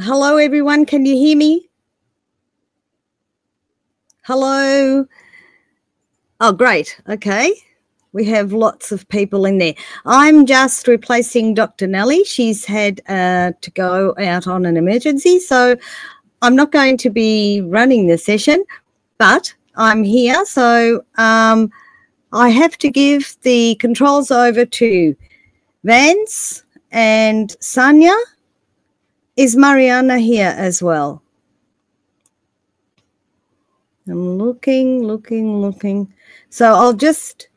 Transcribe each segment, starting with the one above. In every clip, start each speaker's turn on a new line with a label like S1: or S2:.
S1: Hello, everyone. Can you hear me? Hello. Oh, great. Okay. We have lots of people in there. I'm just replacing Dr. Nellie. She's had to go out on an emergency, so I'm not going to be running the session, but I'm here. So I have to give the controls over to Vance and Sanya. Is Mariana here as well? I'm looking. So I'll just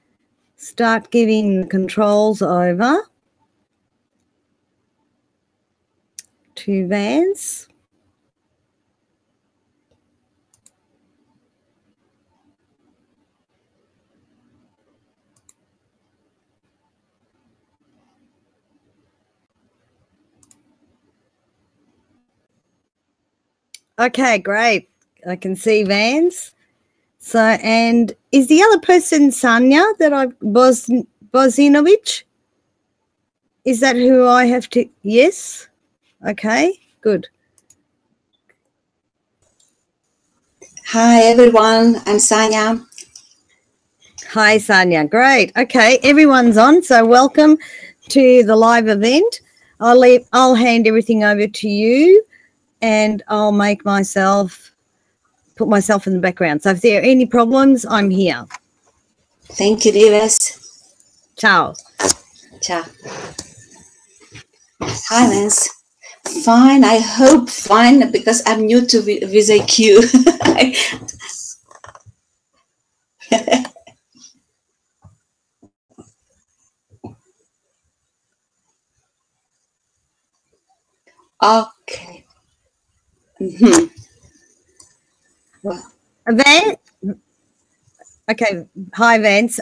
S1: start giving the controls over to Vance. Okay, great. I can see Vance. So, and is the other person Sanya that Bozinovic? Is that who I have to? Yes. Okay, good.
S2: Hi, everyone. I'm Sanya.
S1: Hi, Sanya. Great. Okay, everyone's on. So welcome to the live event. I'll hand everything over to you, and I'll put myself in the background. So if there are any problems, I'm here.
S2: Thank you, Divas.
S1: Ciao.
S2: Ciao. Hi, Vance. Fine. I hope fine because I'm new to WizIQ. Okay. Well.
S1: Okay. Hi, Vance.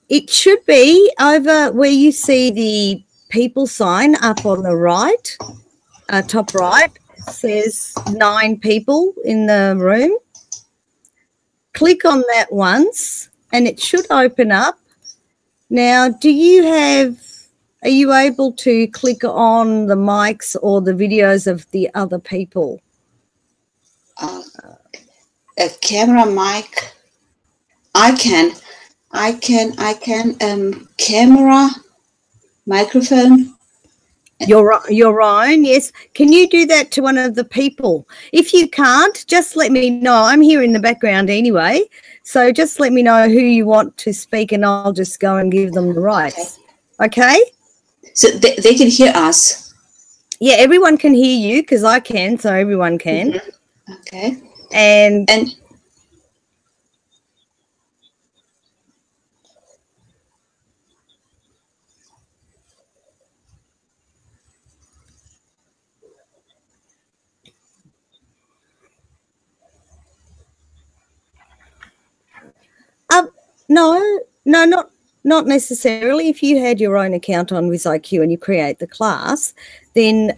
S1: It should be over where you see the people sign up on the right, top right. It says 9 people in the room. Click on that once and it should open up. Now, are you able to click on the mics or the videos of the other people?
S2: A camera mic. I can. Camera, microphone.
S1: Your own, yes. Can you do that to one of the people? If you can't, just let me know. I'm here in the background anyway. So just let me know who you want to speak and I'll just go and give them the rights. Okay?
S2: So they can hear us?
S1: Yeah, everyone can hear you because I can, so everyone can.
S2: Mm-hmm. Okay.
S1: And no, not necessarily. If you had your own account on WizIQ and you create the class, then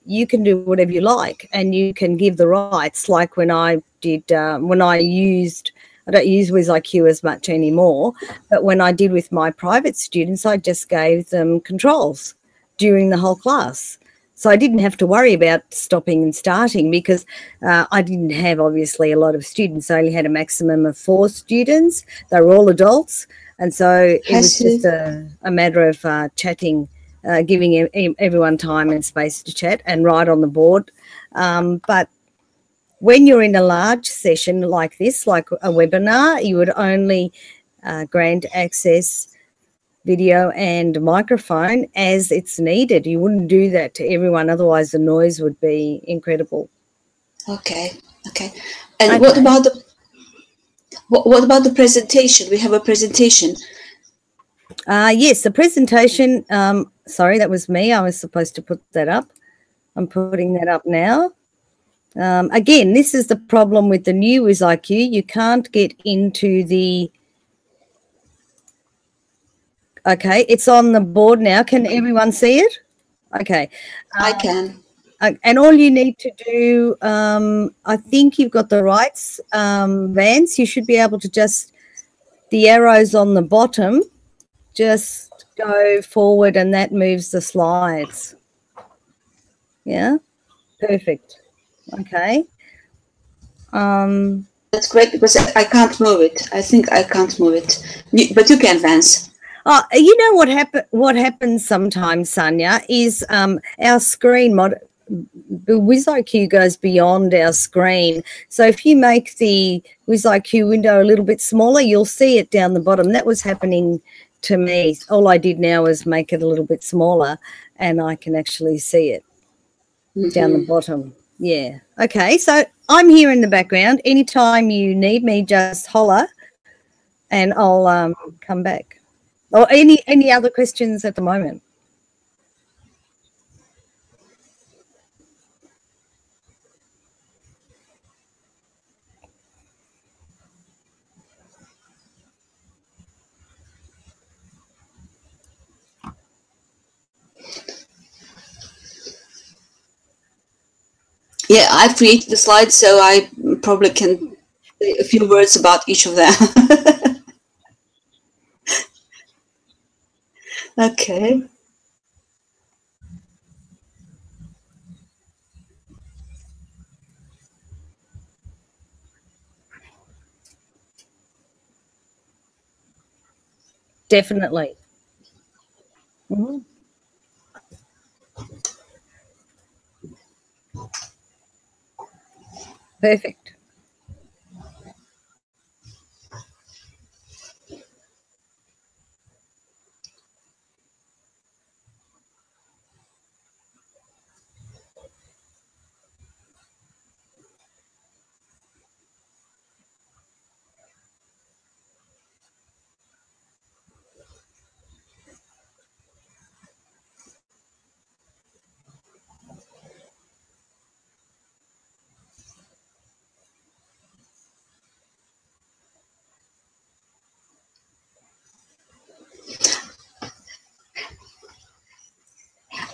S1: you can do whatever you like and you can give the rights. Like when I did, I don't use WizIQ as much anymore, but when I did with my private students, I just gave them controls during the whole class. So I didn't have to worry about stopping and starting because I didn't have, obviously, a lot of students. I only had a maximum of 4 students. They were all adults. And so it was just a matter of chatting, giving everyone time and space to chat and write on the board. But when you're in a large session like this, like a webinar, you would only grant access video and microphone as it's needed. You wouldn't do that to everyone, otherwise the noise would be incredible.
S2: Okay. And what about the presentation? We have a presentation.
S1: Yes, the presentation. Sorry, that was me. I was supposed to put that up. I'm putting that up now. Again, this is the problem with the new WizIQ. You can't get into the... Okay, it's on the board now. Can everyone see it? Okay.
S2: I can.
S1: And all you need to do, I think you've got the rights, Vance. You should be able to the arrows on the bottom, just go forward and that moves the slides. Yeah, perfect. Okay.
S2: That's great because I can't move it. I think I can't move it, but you can, Vance.
S1: Oh, you know what happens sometimes, Sanya, is our screen the WizIQ goes beyond our screen. So if you make the WizIQ window a little bit smaller, you'll see it down the bottom. That was happening to me. All I did now is make it a little bit smaller, and I can actually see it down the bottom. Yeah. Okay. So I'm here in the background. Anytime you need me, just holler, and I'll come back. Or any other questions at the moment?
S2: Yeah, I've created the slides, so I probably can say a few words about each of them. Okay.
S1: Definitely. Mhm. Perfect.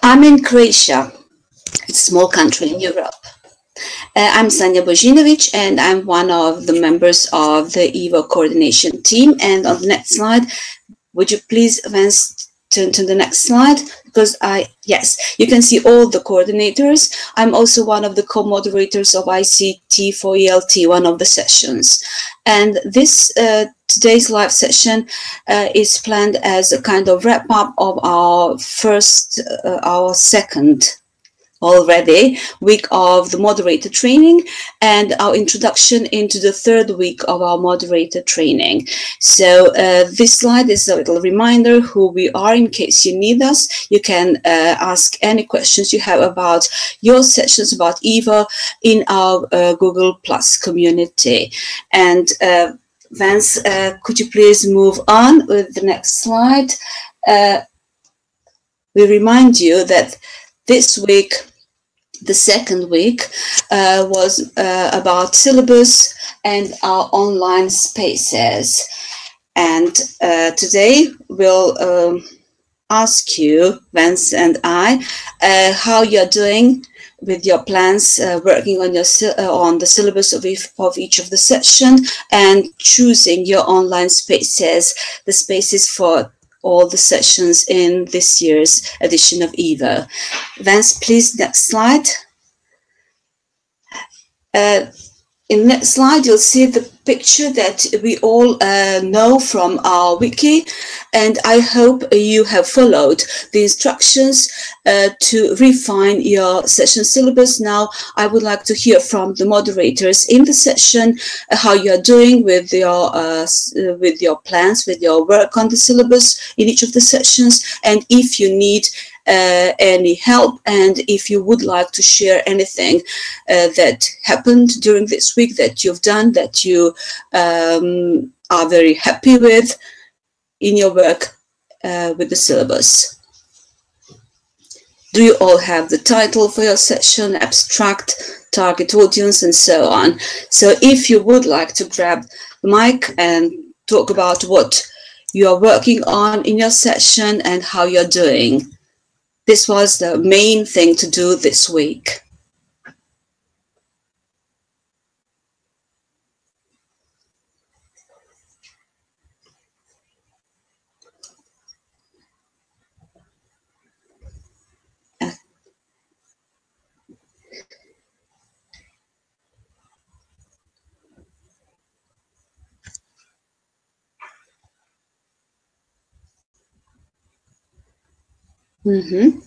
S2: I'm in Croatia. It's a small country in Europe. I'm Sanja Bojinovic, and I'm one of the members of the EVO coordination team. And on the next slide, would you please, Vance, turn to the next slide? Because yes, you can see all the coordinators. I'm also one of the co-moderators of ICT for ELT, one of the sessions. And this today's live session is planned as a kind of wrap up of our second already week of the moderator training and our introduction into the third week of our moderator training. So this slide is a little reminder who we are in case you need us. You can ask any questions you have about your sessions about EVO in our Google Plus community. And Vance, could you please move on with the next slide? We remind you that this week, the second week, was about syllabus and our online spaces. And today we'll ask you, Vance and I, how you're doing with your plans, working on the syllabus of each of the session and choosing your online spaces, the spaces for all the sessions in this year's edition of EVO. Vance, please, next slide. In the next slide, you'll see the picture that we all know from our wiki, and I hope you have followed the instructions to refine your session syllabus. Now, I would like to hear from the moderators in the session how you're doing with your plans, with your work on the syllabus in each of the sessions, and if you need any help, and if you would like to share anything that happened during this week that you've done that you are very happy with in your work with the syllabus. Do you all have the title for your session, abstract, target audience, and so on? So if you would like to grab the mic and talk about what you are working on in your session and how you're doing. This was the main thing to do this week. Mm-hmm.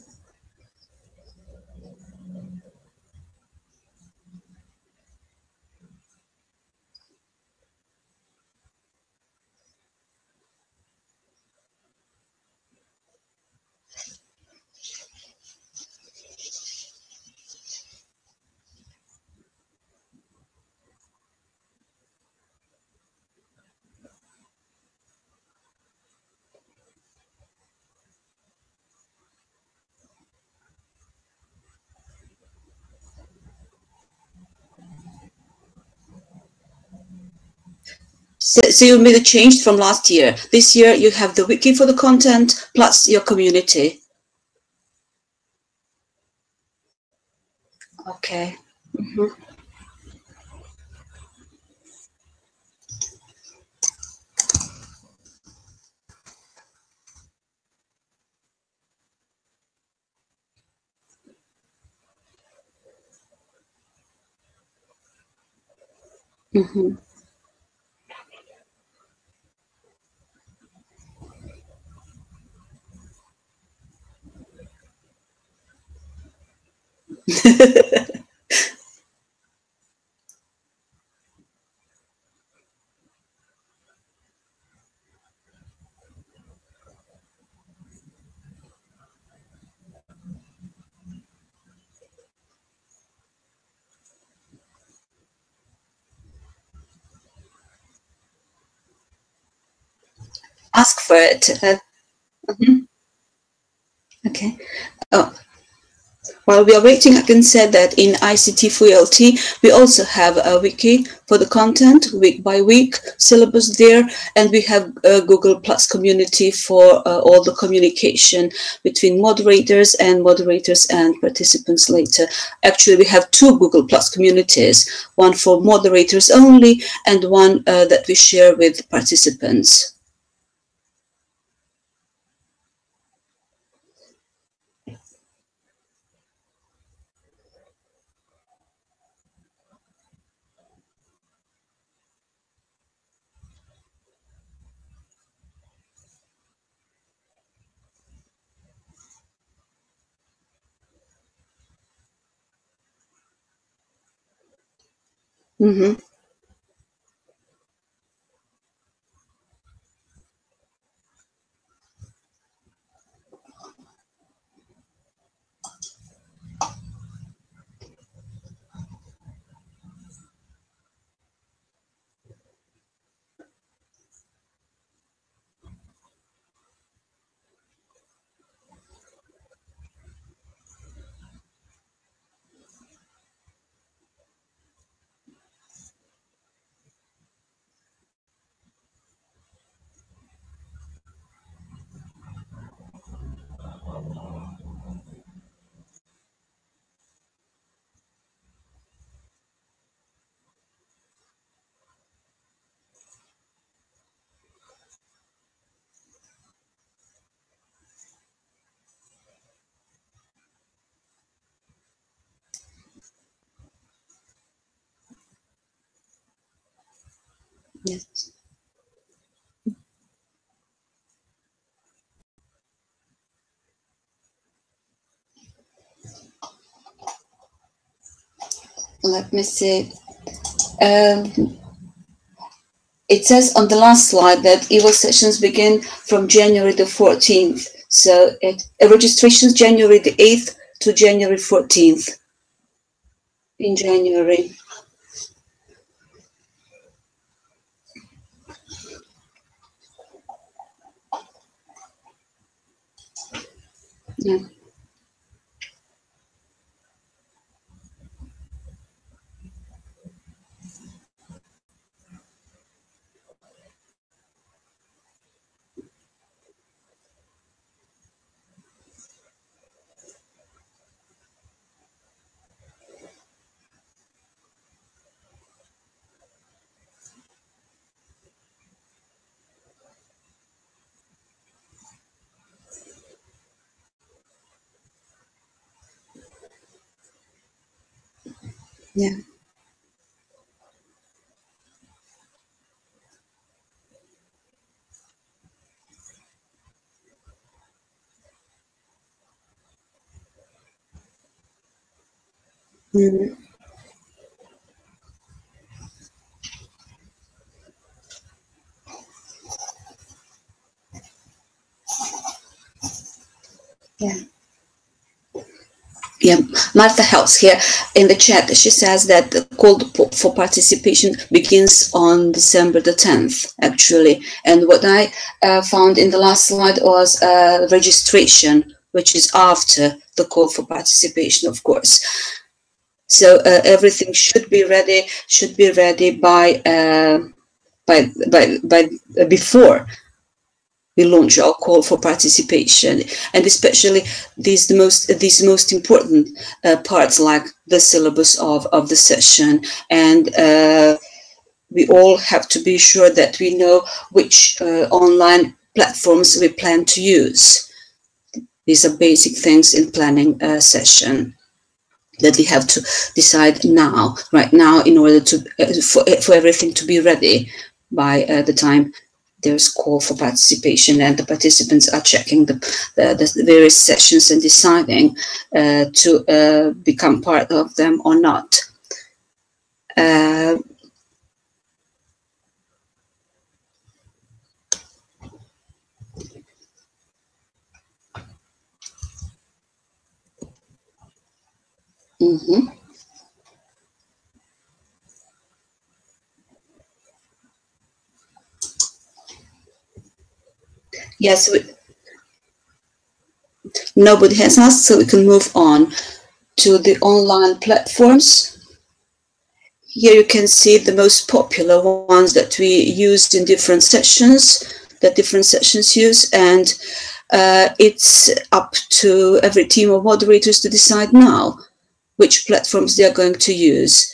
S2: So you made a change from last year. This year you have the wiki for the content plus your community. Okay. Mm-hmm. Mm-hmm. Ask for it. Mhm. Okay. Oh, while we are waiting, I can say that in ICT FULT, we also have a wiki for the content week by week, syllabus there, and we have a Google Plus community for all the communication between moderators and participants later. Actually, we have two Google Plus communities, one for moderators only and one that we share with participants. Mm-hmm. Yes. Let me see. Um, It says on the last slide that EVO sessions begin from January the 14th. So registrations January the 8th to January 14th in January. Yeah. Yeah. Mm. Yeah. Yeah, Martha helps here in the chat. She says that the call for participation begins on December the 10th, actually. And what I found in the last slide was registration, which is after the call for participation, of course. So everything should be ready by before we launch our call for participation, and especially these most important parts, like the syllabus of the session, and we all have to be sure that we know which online platforms we plan to use. These are basic things in planning a session that we have to decide right now, in order to for everything to be ready by the time there's call for participation, and the participants are checking the various sessions and deciding to become part of them or not. Mm-hmm. Yes, nobody has asked, so we can move on to the online platforms. Here you can see the most popular ones that we used in different sessions, that different sessions use, and it's up to every team of moderators to decide now which platforms they are going to use,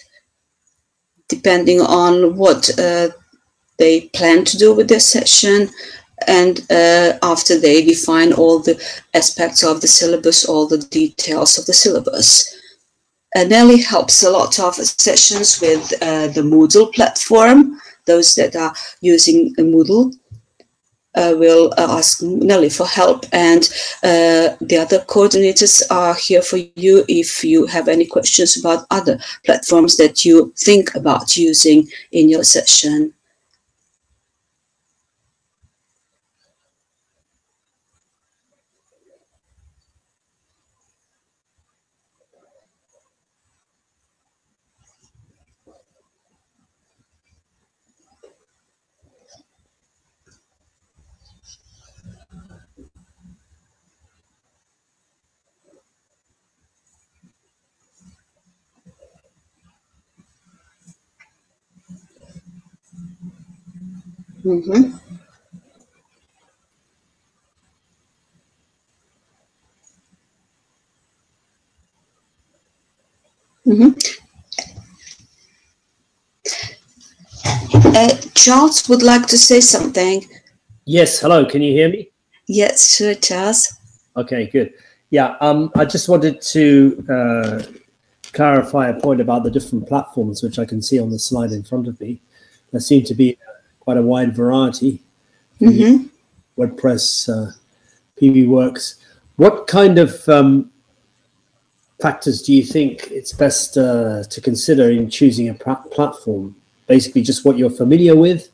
S2: depending on what they plan to do with their session, and after they define all the aspects of the syllabus, all the details of the syllabus. Nelly helps a lot of sessions with the Moodle platform. Those that are using Moodle will ask Nelly for help, and the other coordinators are here for you if you have any questions about other platforms that you think about using in your session. Mm-hmm. Mm-hmm. Charles would like to say something.
S3: Yes, hello, can you hear me?
S2: Yes, sure, Charles.
S3: Okay, good. Yeah, I just wanted to clarify a point about the different platforms, which I can see on the slide in front of me. There seem to be quite a wide variety.
S2: Mm-hmm.
S3: WordPress, PBWorks. What kind of factors do you think it's best to consider in choosing a platform? Basically just what you're familiar with,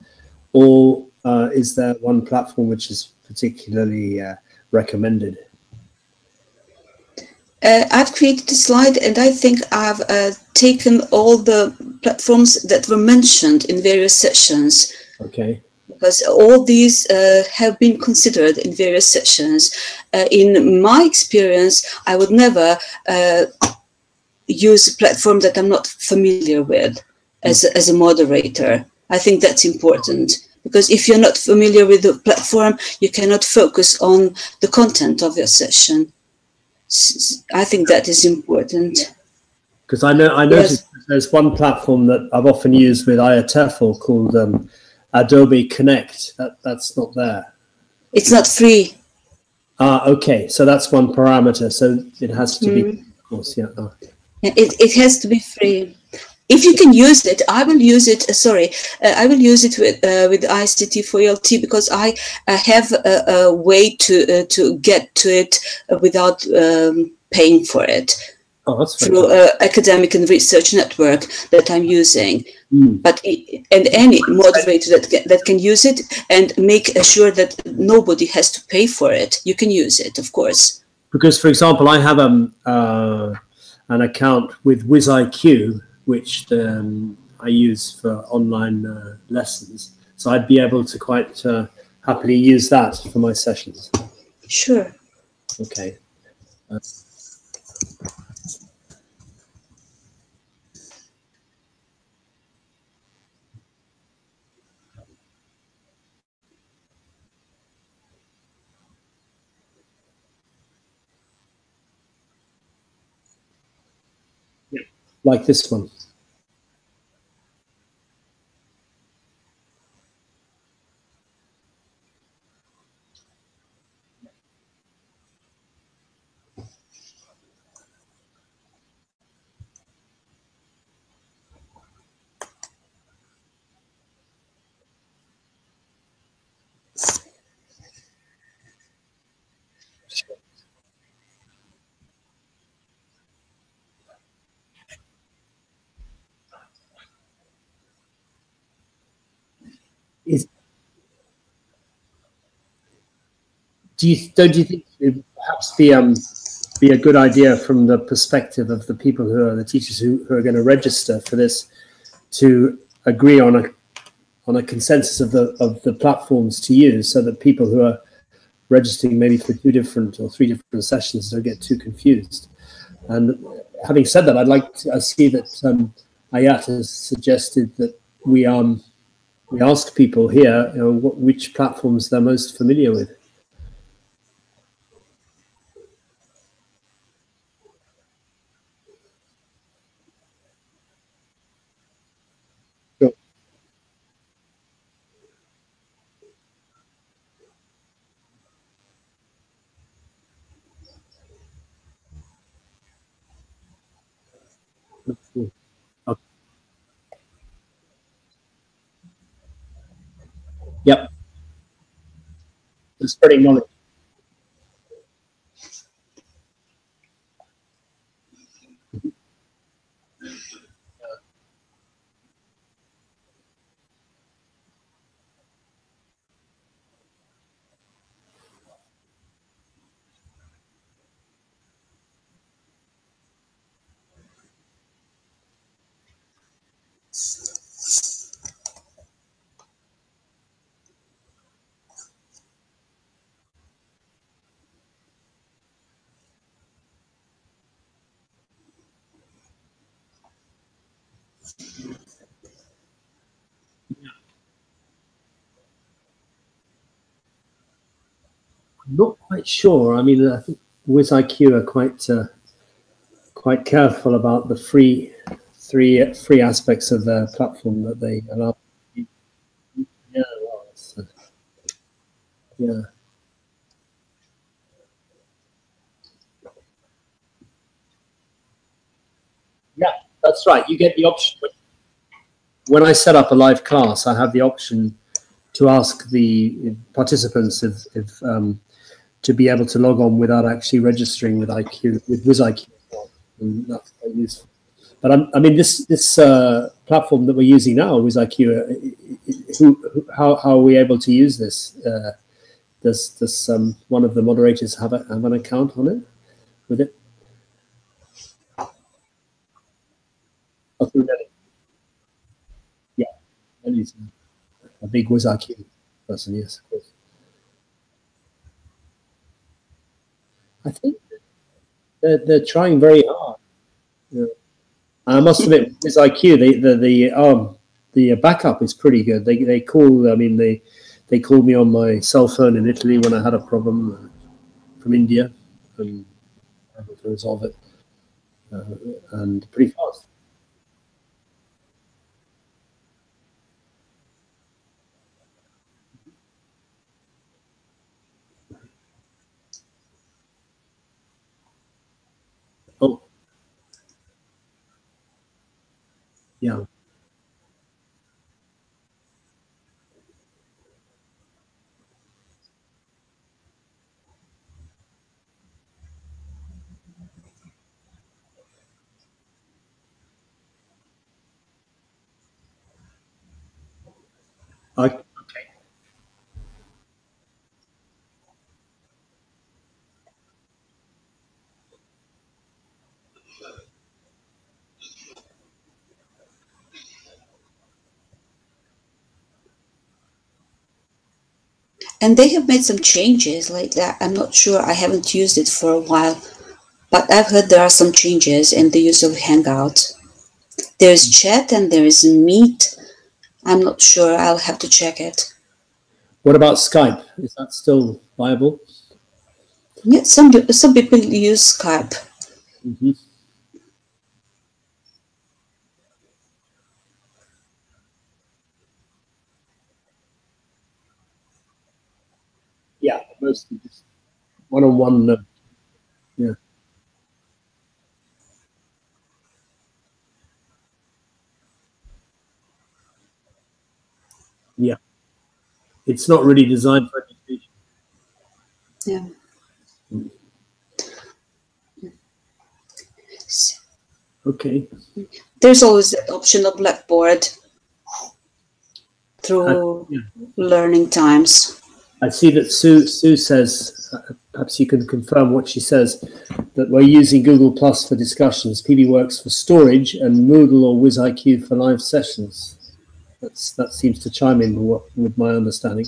S3: or is there one platform which is particularly recommended?
S2: I've created a slide, and I think I've taken all the platforms that were mentioned in various sessions.
S3: Okay.
S2: Because all these have been considered in various sessions. In my experience, I would never use a platform that I'm not familiar with as a moderator. I think that's important, because if you're not familiar with the platform, you cannot focus on the content of your session. I think that is important.
S3: Because I noticed there's one platform that I've often used with IATEFL called Adobe Connect. That's not there.
S2: It's not free.
S3: Okay, so that's one parameter. So it has to be, of course, yeah. Oh.
S2: It has to be free. If you can use it, I will use it. I will use it with ICT for ELT, because I have a way to get to it without paying for it. through academic and research network that I'm using. But and any moderator that can use it and make sure that nobody has to pay for it, you can use it, of course.
S3: Because, for example, I have an account with WizIQ, which I use for online lessons. So I'd be able to quite happily use that for my sessions.
S2: Sure.
S3: Okay. Like this one. Don't you think it would perhaps be a good idea from the perspective of the people who are the teachers who are going to register for this to agree on a consensus of the platforms to use, so that people who are registering maybe for 2 different or 3 different sessions don't get too confused? And having said that, I see that Ayat has suggested that we ask people here, which platforms they're most familiar with. Sure. Okay. Yep. Spreading knowledge. I'm not quite sure. I mean, I think WizIQ are quite careful about the free aspects of their platform that they allow. Yeah, well, yeah. Yeah, that's right. You get the option. When I set up a live class, I have the option to ask the participants if to be able to log on without actually registering with WizIQ, and that's quite useful. But I mean, this platform that we're using now, WizIQ, how are we able to use this? Does one of the moderators have an account on it with it? Oh, through Nelly. Yeah, Nelly's a big WizIQ person. Yes, of course. I think they're trying very hard. Yeah. I must admit, WizIQ, the backup is pretty good. They call. I mean, they called me on my cell phone in Italy when I had a problem from India, and able to resolve it, and pretty fast. Oh, yeah. Okay.
S2: And they have made some changes like that. I'm not sure. I haven't used it for a while, but I've heard there are some changes in the use of Hangout. There's chat and there is Meet. I'm not sure. I'll have to check it.
S3: What about Skype? Is that still viable?
S2: Yeah, some people use Skype.
S3: Mm-hmm. Yeah, mostly just one-on-one. Yeah. Yeah. It's not really designed for education.
S2: Yeah.
S3: Okay.
S2: There's always that option of Blackboard through
S3: Yeah.
S2: learning times.
S3: I see that Sue says, perhaps you can confirm what she says, that we're using Google Plus for discussions, PBWorks for storage, and Moodle or WizIQ for live sessions. That seems to chime in with my understanding.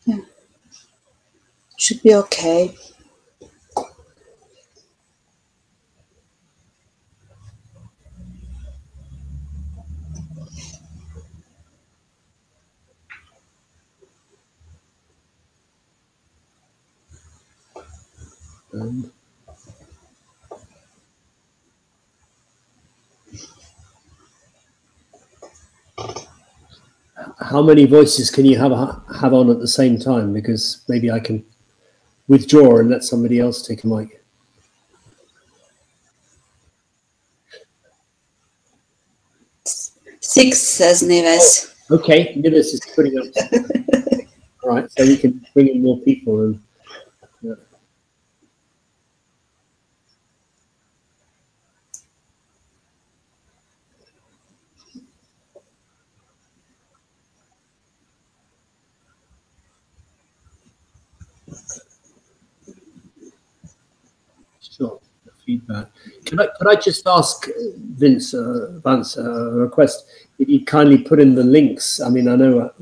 S2: Yeah. Should be okay.
S3: How many voices can you have on at the same time? Because maybe I can withdraw and let somebody else take a mic.
S2: 6, says Neves.
S3: Oh, okay, Nicholas is putting up. All right, so we can bring in more people. And yeah. Sure, the feedback. Could I just ask Vance a request? If you kindly put in the links. I mean, I know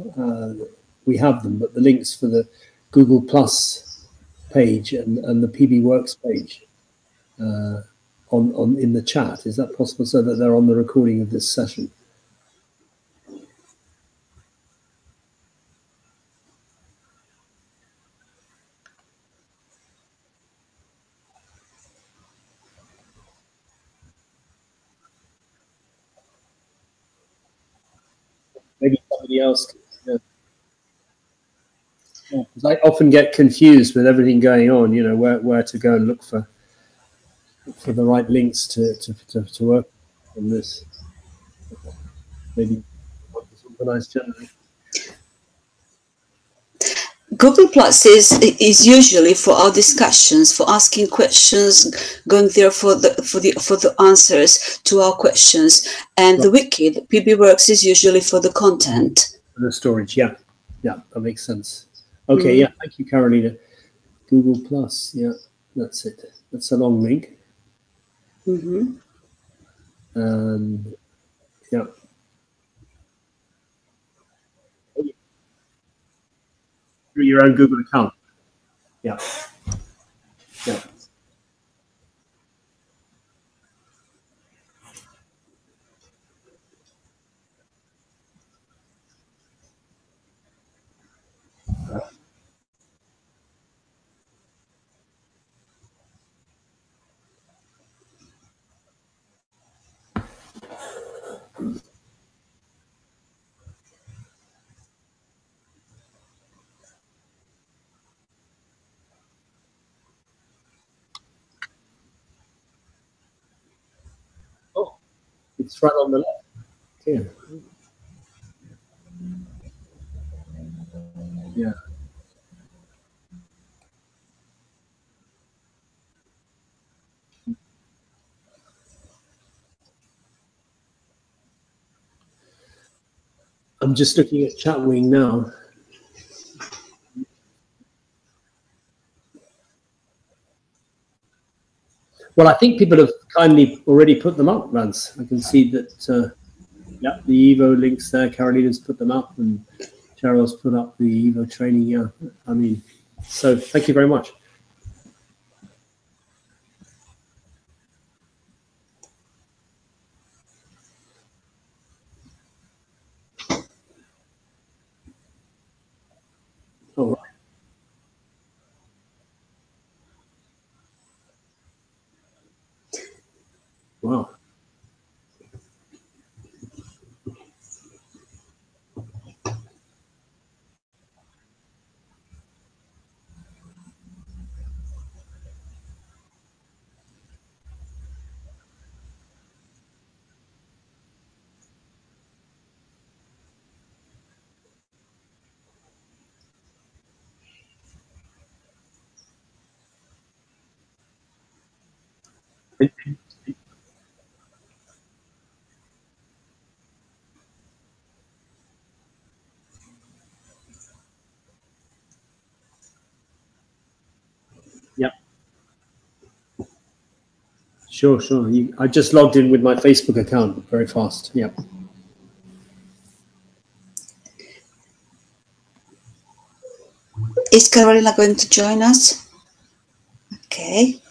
S3: we have them, but the links for the Google Plus page and the PBWorks page on in the chat. Is that possible, so that they're on the recording of this session? Maybe somebody else. Because I often get confused with everything going on. You know, where to go and look for the right links to work on this. Maybe it's organized generally.
S2: Google Plus is usually for our discussions, for asking questions, going there for the answers to our questions, and right. The wiki, the PBWorks, is usually for the content.
S3: For the storage, yeah, that makes sense. Okay, yeah, thank you, Carolina. Google Plus, yeah, that's it. That's a long link. And yeah. Through your own Google account. Yeah. Yeah. Oh, it's right on the left. Yeah. Yeah. I'm just looking at Chatwing now. Well, I think people have kindly already put them up, Rance. I can see that, yeah, the EVO links there. Carolina's put them up, and Cheryl's put up the EVO training. Yeah, I mean, so thank you very much. All right. Wow. Yep. Sure, sure. I just logged in with my Facebook account very fast. Yep.
S2: Is Carolina going to join us? Okay.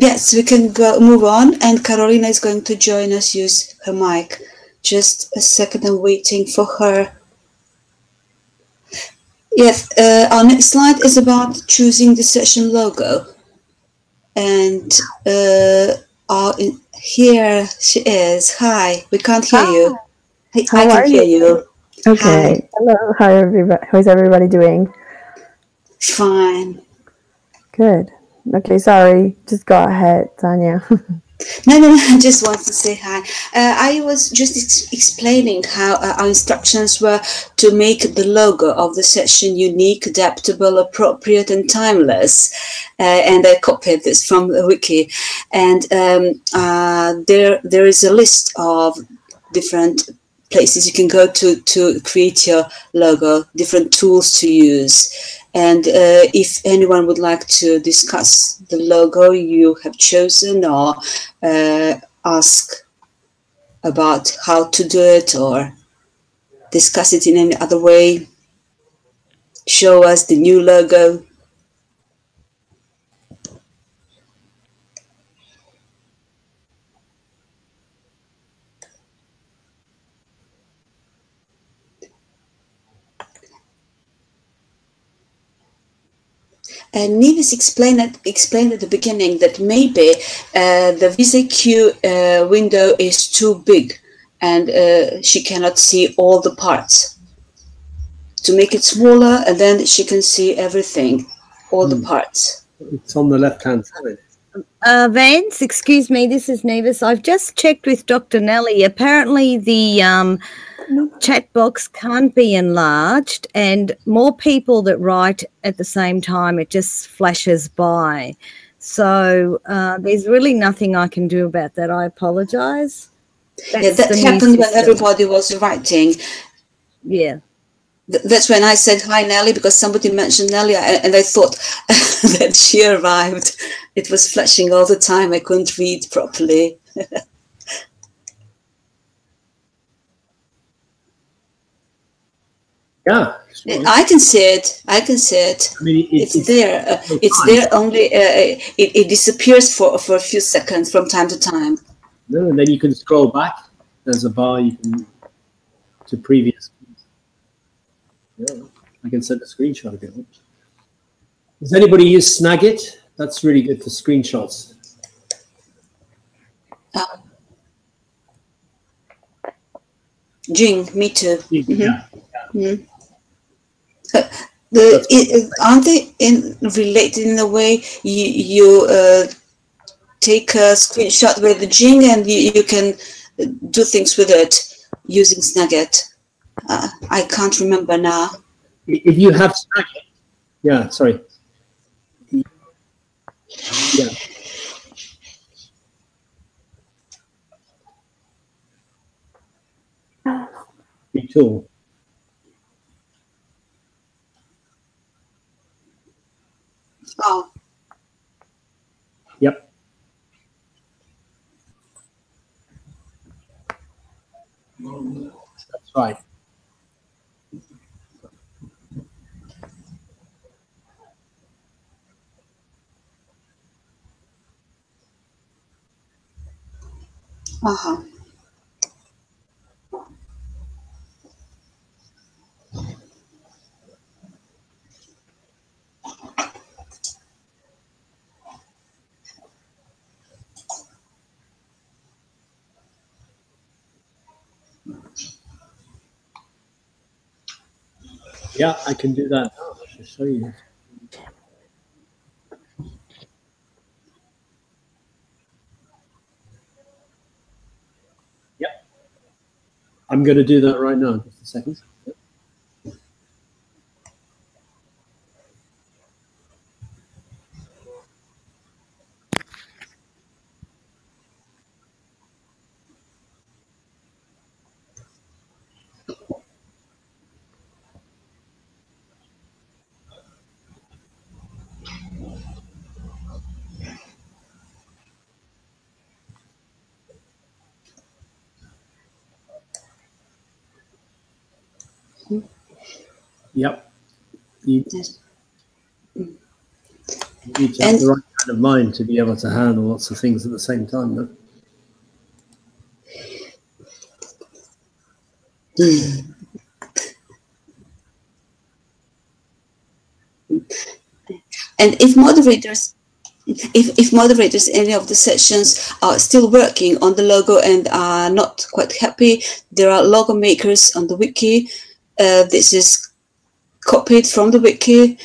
S2: Yes, we can move on, and Carolina is going to join us. Use her mic. Just a second, I'm waiting for her. Yes, our next slide is about choosing the session logo. And here she is. Hi, we can't hear you.
S4: How
S2: I can
S4: are
S2: hear
S4: you?
S2: you.
S4: Okay.
S2: Hi.
S4: Hello. How everybody? How's everybody doing?
S2: Fine.
S4: Good. Okay. Sorry. Just go ahead, Tanya.
S2: No, I just want to say hi. I was just explaining how our instructions were to make the logo of the session unique, adaptable, appropriate, and timeless. And I copied this from the wiki. And there is a list of different places you can go to create your logo, different tools to use. And if anyone would like to discuss the logo you have chosen, or ask about how to do it, or discuss it in any other way, show us the new logo. And Nevis explained at the beginning that maybe the WizIQ window is too big, and she cannot see all the parts. To make it smaller, and then she can see everything, all the parts.
S3: It's on the left-hand side.
S1: Vance, excuse me, this is Nevis. I've just checked with Dr. Nelly. Apparently the chat box can't be enlarged, and more people that write at the same time, it just flashes by. So there's really nothing I can do about that. I apologise.
S2: Yeah, that happened when everybody was writing.
S1: Yeah.
S2: That's when I said hi, Nelly, because somebody mentioned Nelly, and I thought that she arrived. It was flashing all the time. I couldn't read properly.
S3: Yeah,
S2: sure. I can see it. I can see it. I mean, it's there. It's there. Only it disappears for a few seconds from time to time.
S3: No, and then you can scroll back. There's a bar you can to previous. Yeah, I can send a screenshot if you want. Does anybody use Snagit? That's really good for screenshots.
S2: Jing, me too.
S3: Yeah.
S2: Mm-hmm. Aren't they related in a way? You take a screenshot with the Jing, and you can do things with it using Snagit. I can't remember now.
S3: If you have Snagit, yeah, sorry. Yeah. tool.
S2: Oh.
S3: Yep. That's right.
S2: Uh-huh.
S3: Yeah, I can do that now. I should show you. Yep. I'm going to do that right now. Just a second. Yep. You need to have the right kind of mind to be able to handle lots of things at the same time, though.
S2: And if moderators, any of the sessions are still working on the logo and are not quite happy, there are logo makers on the wiki. This is copied from the wiki.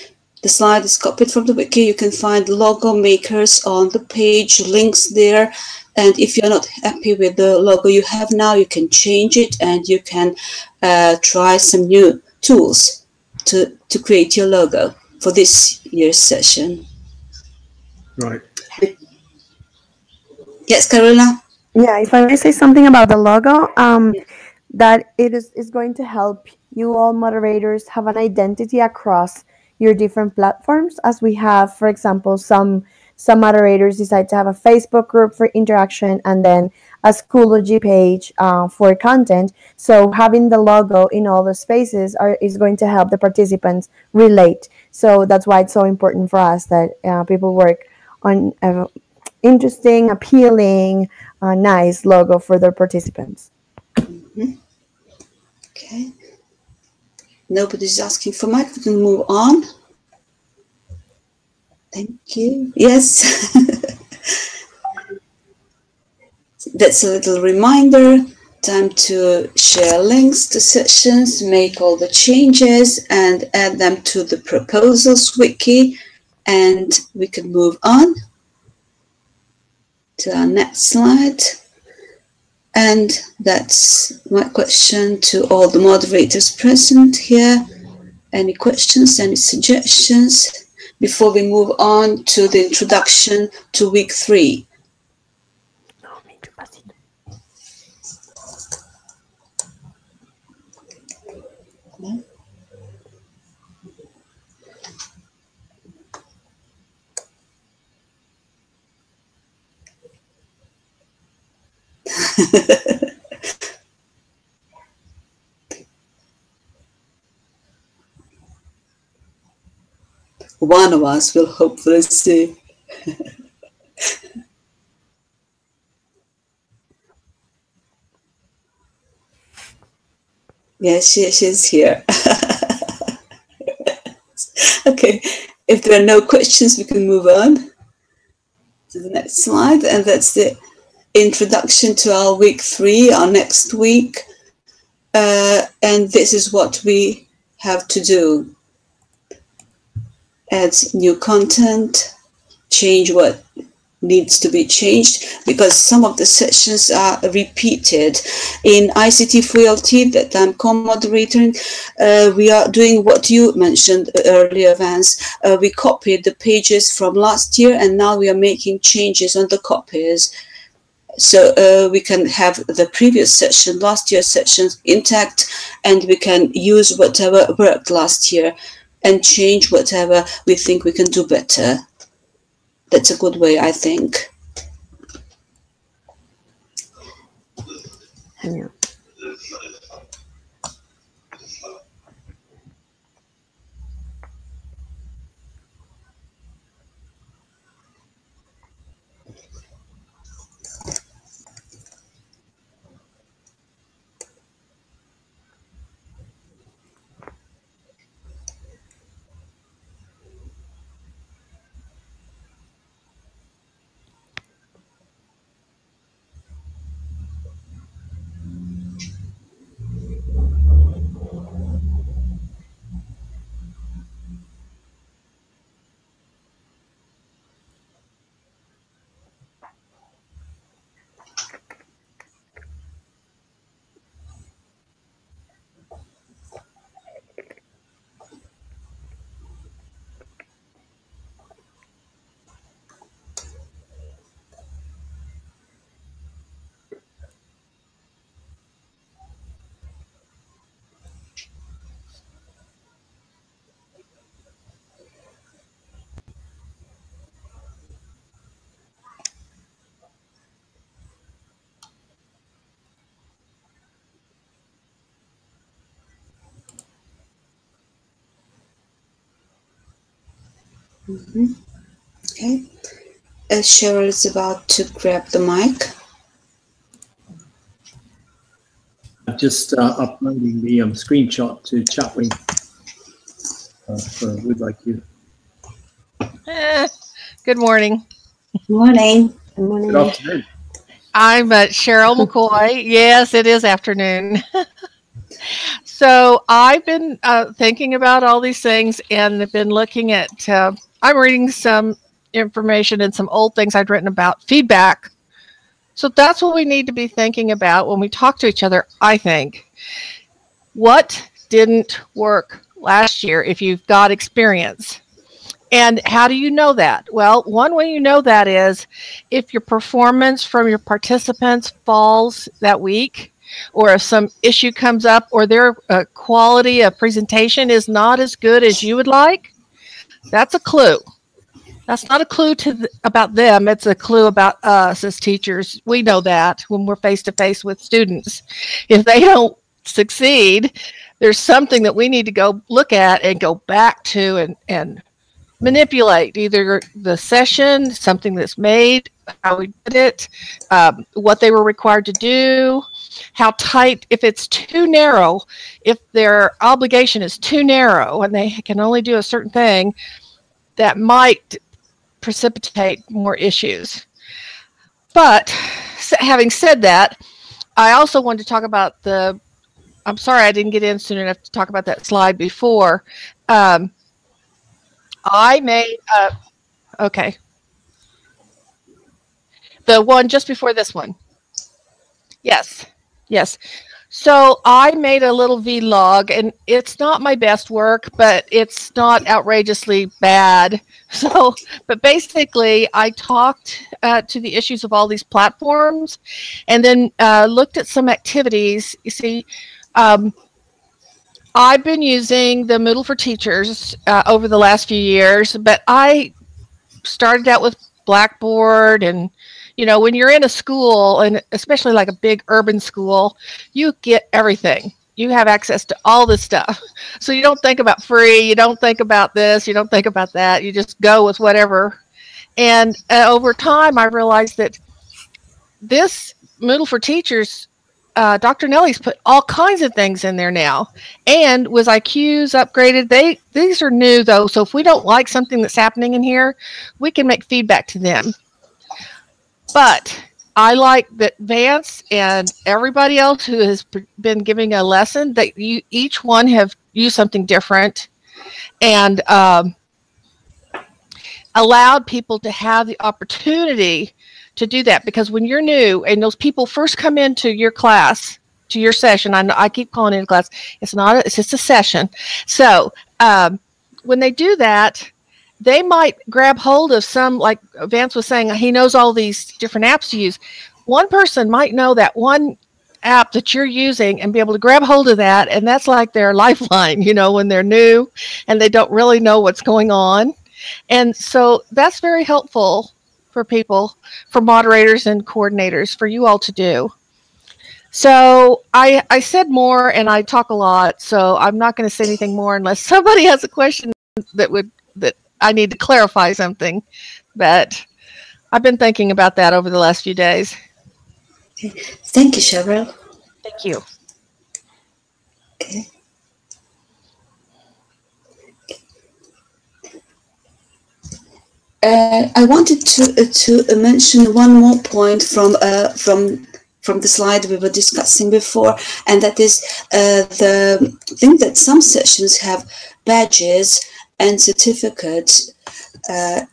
S2: The slide is copied from the wiki. You can find logo makers on the page, links there. And if you're not happy with the logo you have now, you can change it and you can try some new tools to create your logo for this year's session.
S3: Right.
S2: Yes, Carolina?
S4: Yeah, if I may say something about the logo, that it is going to help you all moderators have an identity across your different platforms, as we have, for example, some moderators decide to have a Facebook group for interaction and then a Schoology page for content. So having the logo in all the spaces is going to help the participants relate. So that's why it's so important for us that people work on interesting, appealing, nice logo for their participants.
S2: Mm-hmm. Okay. Nobody's asking for mic. We can move on. Thank you. Yes. That's a little reminder. Time to share links to sessions, make all the changes, and add them to the proposals wiki. And we can move on to our next slide. And that's my question to all the moderators present here. Any questions, any suggestions before we move on to the introduction to week 3? No? One of us will hopefully see. Yes, she's here. Okay, if there are no questions, we can move on to the next slide. And that's the introduction to our week 3, our next week. And this is what we have to do. Add new content, change what needs to be changed, because some of the sessions are repeated. In ICT FULT that I'm co-moderating, we are doing what you mentioned earlier, Vance. We copied the pages from last year and now we are making changes on the copies. So we can have the previous session, last year's sessions intact, and we can use whatever worked last year and change whatever we think we can do better. That's a good way, I think.
S4: Yeah.
S2: Okay. Cheryl is about to grab the mic.
S3: I'm just uploading the screenshot to Chatwing for WizIQ.
S5: Good morning.
S2: Morning.
S4: Good morning.
S3: Good afternoon.
S5: I'm Cheryl McCoy. Yes, it is afternoon. So I've been thinking about all these things and have been looking at, I'm reading some information and some old things I'd written about feedback. So that's what we need to be thinking about when we talk to each other, I think. What didn't work last year if you've got experience? And how do you know that? Well, one way you know that is if your performance from your participants falls that week, or if some issue comes up, or their quality of presentation is not as good as you would like, that's a clue. That's not a clue about them. It's a clue about us as teachers. We know that when we're face-to-face with students. If they don't succeed, there's something that we need to go look at and go back to and manipulate, either the session, something that's made, how we did it, what they were required to do, how tight, if it's too narrow, if their obligation is too narrow and they can only do a certain thing, that might precipitate more issues. But having said that, I also wanted to talk about I'm sorry I didn't get in soon enough to talk about that slide before. I made, okay. The one just before this one. Yes, yes. So I made a little vlog, and it's not my best work, but it's not outrageously bad. So, but basically I talked to the issues of all these platforms and then looked at some activities. You see, I've been using the Moodle for Teachers over the last few years, but I started out with Blackboard. And you know, when you're in a school, and especially like a big urban school, you get everything. You have access to all this stuff. So you don't think about free, you don't think about this, you don't think about that. You just go with whatever. And over time, I realized that this Moodle for Teachers, Dr. Nelly's put all kinds of things in there now. And WizIQ's upgraded. These are new, though. So if we don't like something that's happening in here, we can make feedback to them. But I like that Vance and everybody else who has been giving a lesson, that each one have used something different and allowed people to have the opportunity to do that. Because when you're new and those people first come into your class, to your session, I keep calling it a class, it's just a session. So when they do that, they might grab hold of some, like Vance was saying, he knows all these different apps to use. one person might know that one app that you're using and be able to grab hold of that, and that's like their lifeline, you know, when they're new and they don't really know what's going on. And so that's very helpful for people, for moderators and coordinators, for you all to do. So I said more and I talk a lot, so I'm not going to say anything more unless somebody has a question that I need to clarify something. But I've been thinking about that over the last few days.
S2: Thank you, Cheryl.
S5: Thank you.
S2: Okay. I wanted to mention one more point from the slide we were discussing before, and that is the thing that some sessions have badges and certificates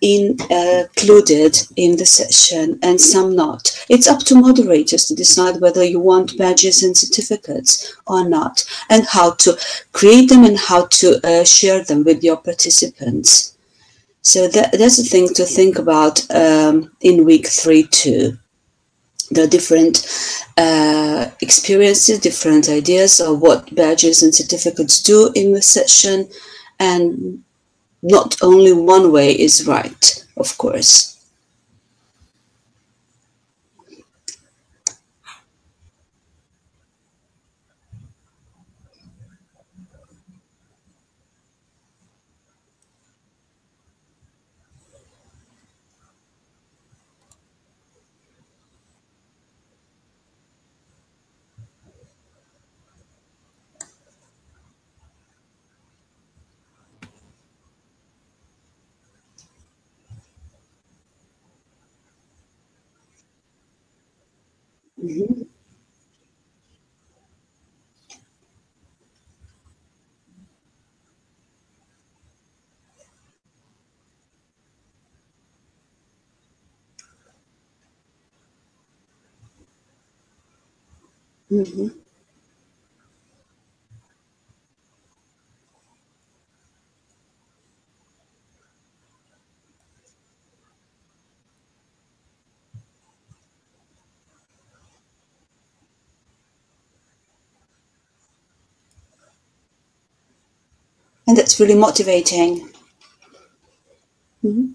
S2: included in the session, and some not. It's up to moderators to decide whether you want badges and certificates or not, and how to create them and how to share them with your participants. So that's a thing to think about in week 3 too. There are different experiences, different ideas of what badges and certificates do in the session, and not only one way is right, of course. Mm-hmm. Mm-hmm. And that's really motivating. Mm-hmm.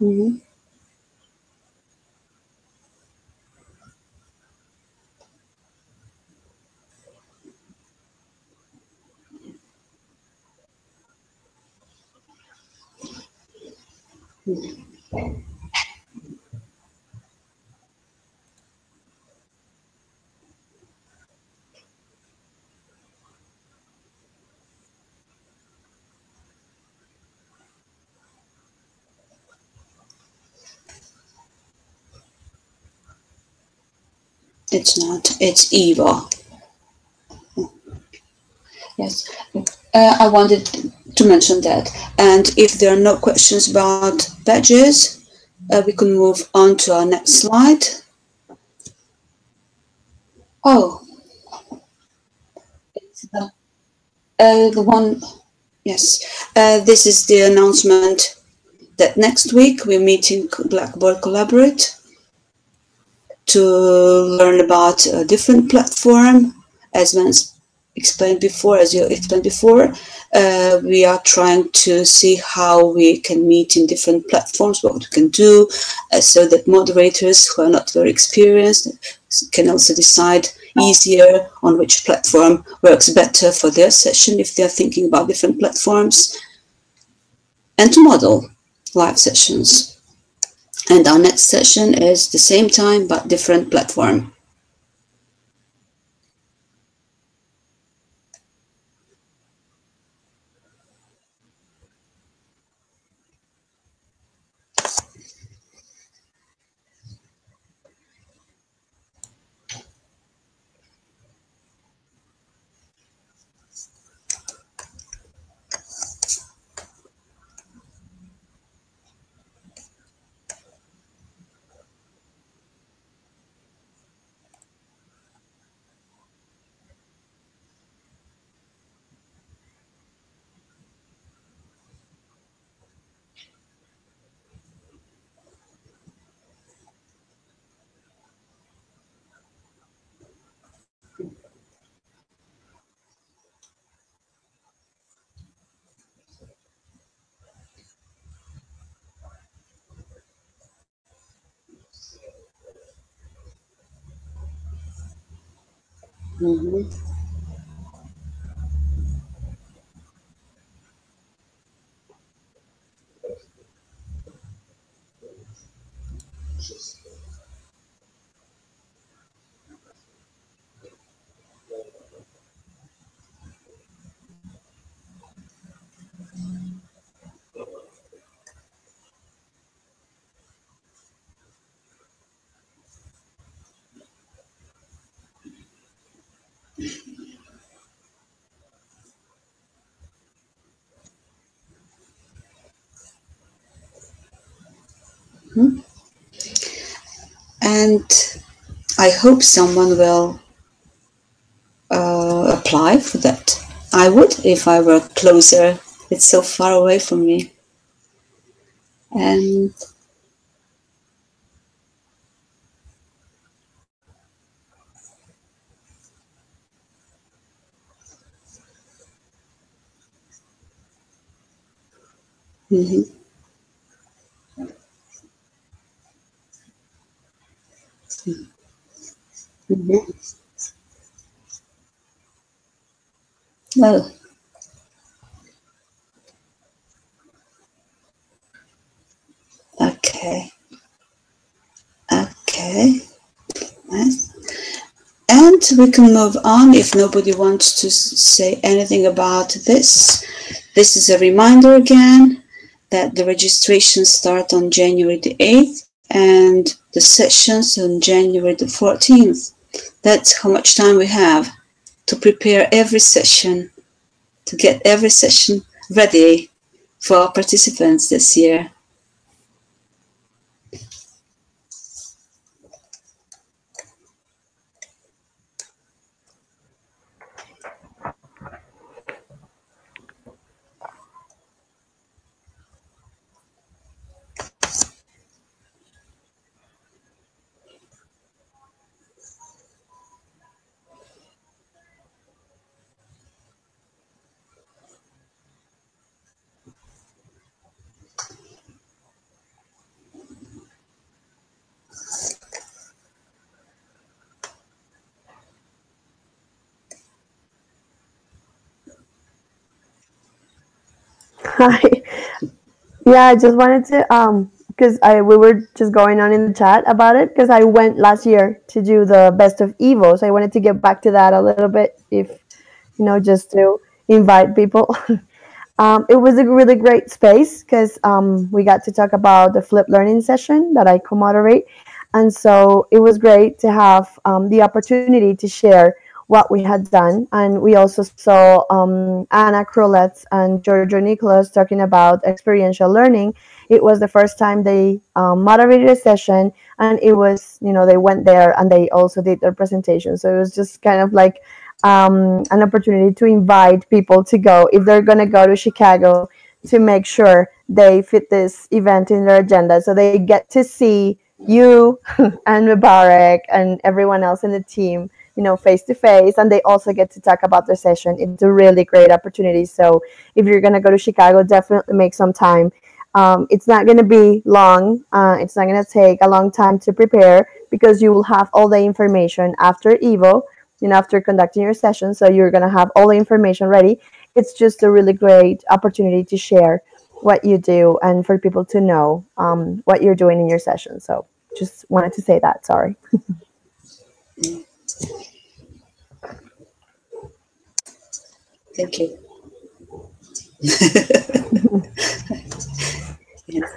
S2: Mm-hmm. It's not. It's EVO. Yes. I wanted to mention that. And if there are no questions about badges, we can move on to our next slide. Oh, it's the one. Yes. This is the announcement that next week we're meeting Blackboard Collaborate to learn about a different platform. As you explained before, we are trying to see how we can meet in different platforms, what we can do, so that moderators who are not very experienced can also decide easier on which platform works better for their session if they're thinking about different platforms, and to model live sessions. And our next session is the same time but different platform. Mhm. And I hope someone will apply for that. I would if I were closer. It's so far away from me. And mhm. Mhm. Oh, okay. Okay. Nice. And we can move on if nobody wants to say anything about this. This is a reminder again that the registrations start on January the 8th and the sessions on January the 14th. That's how much time we have to prepare every session, to get every session ready for our participants this year.
S4: Hi. Yeah, I just wanted to because I we were just going on in the chat about it because I went last year to do the best of EVO, so I wanted to get back to that a little bit, if just to invite people. It was a really great space because we got to talk about the flip learning session that I co-moderate, and so it was great to have the opportunity to share what we had done. And we also saw Anna Krulets and Giorgio Nicholas talking about experiential learning. It was the first time they moderated a session, and it was, they went there and they also did their presentation. So it was just kind of like an opportunity to invite people to go, if they're going to go to Chicago, to make sure they fit this event in their agenda, so they get to see you and Mubarak and everyone else in the team, face to face, and they also get to talk about their session. It's a really great opportunity. So if you're going to go to Chicago, definitely make some time. It's not going to be long. It's not going to take a long time to prepare, because you will have all the information after EVO, after conducting your session. So you're going to have all the information ready. It's just a really great opportunity to share what you do and for people to know what you're doing in your session. So just wanted to say that. Sorry.
S2: Thank you. Yes.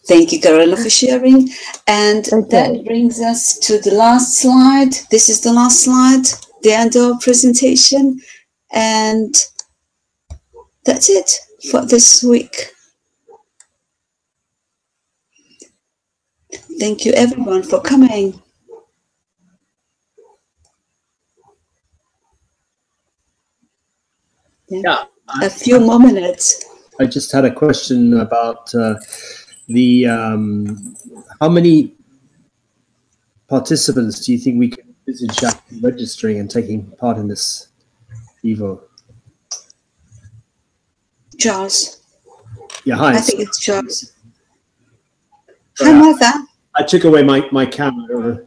S2: Thank you, Carolina, for sharing. And that brings us to the last slide. This is the last slide, the end of our presentation. And that's it for this week. Thank you, everyone, for coming.
S3: Yeah.
S2: A few more minutes.
S3: I just had a question about the how many participants do you think we can envisage registering and taking part in this EVO?
S2: Charles.
S3: Yeah, hi.
S2: I think it's Charles. Hi, Martha.
S3: I took away my camera.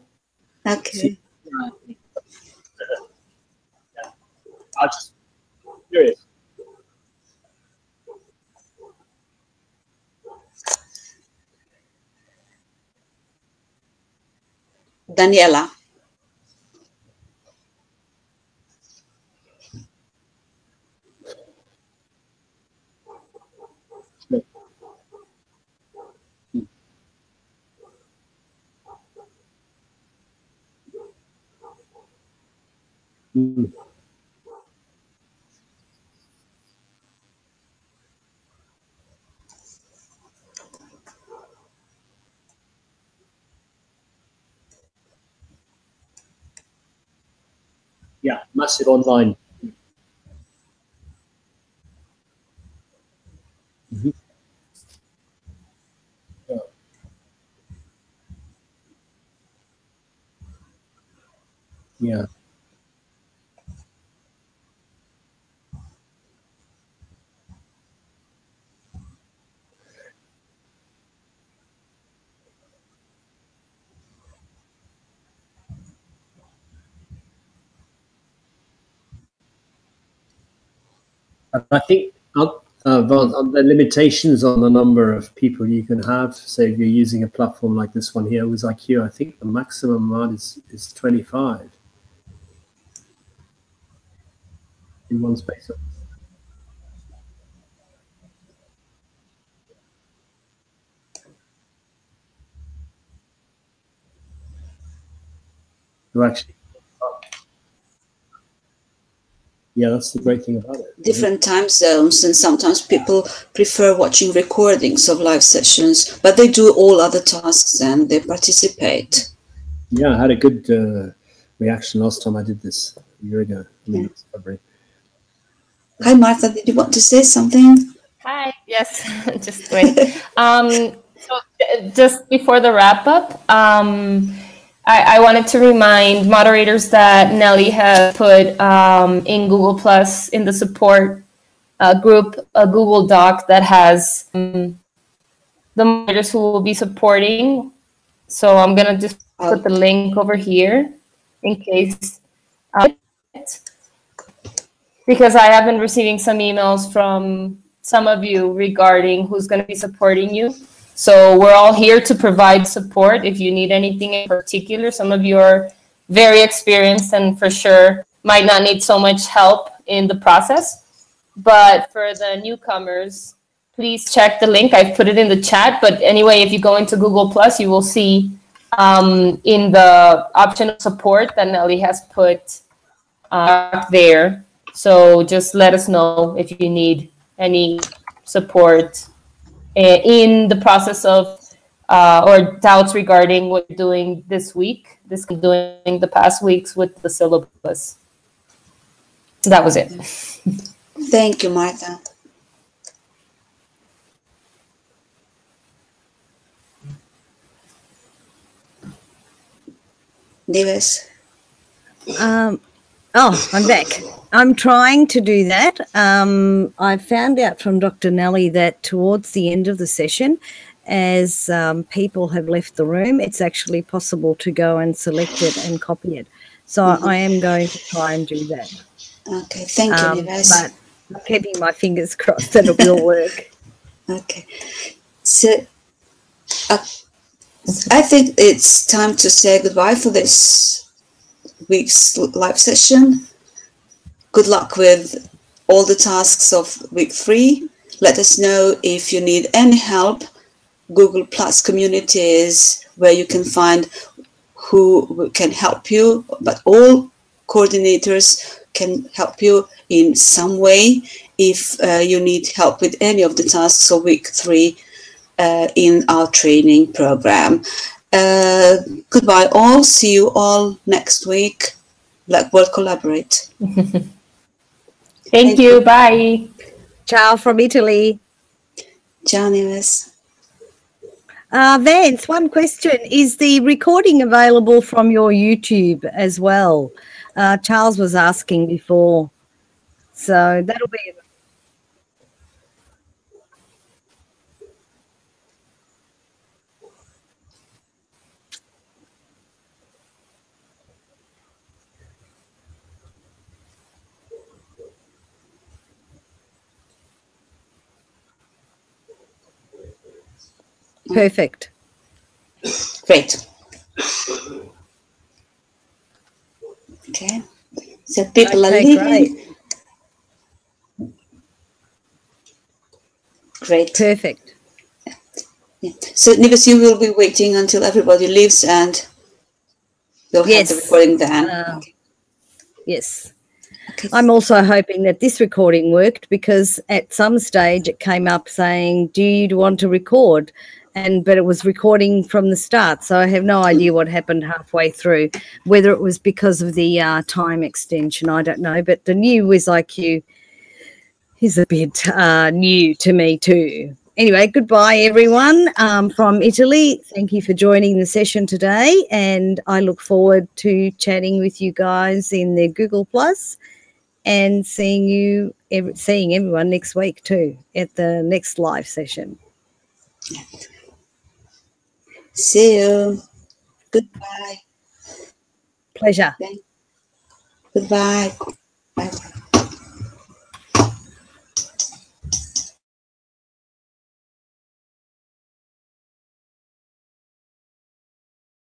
S2: Okay.
S3: I'm just curious.
S2: Daniela.
S3: Mm. Yeah, massive online. Mhm. Yeah. Yeah. I think on the limitations on the number of people you can have. Say if you're using a platform like this one here, WizIQ, I think the maximum amount is 25 in one space. To actually, yeah, that's the great thing about it.
S2: Different time zones, and sometimes people prefer watching recordings of live sessions, but they do all other tasks and they participate.
S3: Yeah, I had a good reaction last time I did this a year ago. I mean, it's February.
S2: Hi, Martha. Did you want to say something?
S6: Hi. Yes, just wait. So just before the wrap up, I wanted to remind moderators that Nelly has put in Google Plus in the support group a Google Doc that has the moderators who will be supporting. So I'm gonna just put the link over here in case. Because I have been receiving some emails from some of you regarding who's going to be supporting you. So we're all here to provide support if you need anything in particular. Some of you are very experienced and for sure might not need so much help in the process. But for the newcomers, please check the link. I've put it in the chat. But anyway, if you go into Google Plus, you will see in the option of support that Nelly has put there. So just let us know if you need any support in the process of or doubts regarding what you're doing this week, doing the past weeks with the syllabus. That was it.
S2: Thank you, Martha. Neves.
S1: Oh, I'm back. I'm trying to do that. I found out from Dr. Nelly that towards the end of the session, as people have left the room, it's actually possible to go and select it and copy it. So I am going to try and do that.
S2: Okay, thank you, Neves.
S1: But I'm keeping my fingers crossed that it will work.
S2: Okay. So I think it's time to say goodbye for this week's live session. Good luck with all the tasks of week 3. Let us know if you need any help. Google Plus communities where you can find who can help you, but all coordinators can help you in some way if you need help with any of the tasks of week 3 in our training program. Goodbye all. See you all next week. We'll collaborate.
S6: Thank you. Bye.
S1: Ciao from Italy.
S2: Ciao, Neves.
S1: Vance, one question. Is the recording available from your YouTube as well? Charles was asking before. So that'll be... Perfect.
S2: Great. Okay. So people are leaving. Great.
S1: Perfect.
S2: Yeah. So Nives, you will be waiting until everybody leaves and we'll have the recording then. Okay.
S1: Yes.
S2: Okay.
S1: I'm also hoping that this recording worked, because at some stage it came up saying, do you want to record? But it was recording from the start. So I have no idea what happened halfway through, whether it was because of the time extension, I don't know. But the new WizIQ is a bit new to me too. Anyway, goodbye everyone from Italy. Thank you for joining the session today, and I look forward to chatting with you guys in the Google Plus and seeing everyone next week too at the next live session.
S2: See you. Goodbye.
S1: Pleasure.
S2: Goodbye. Bye.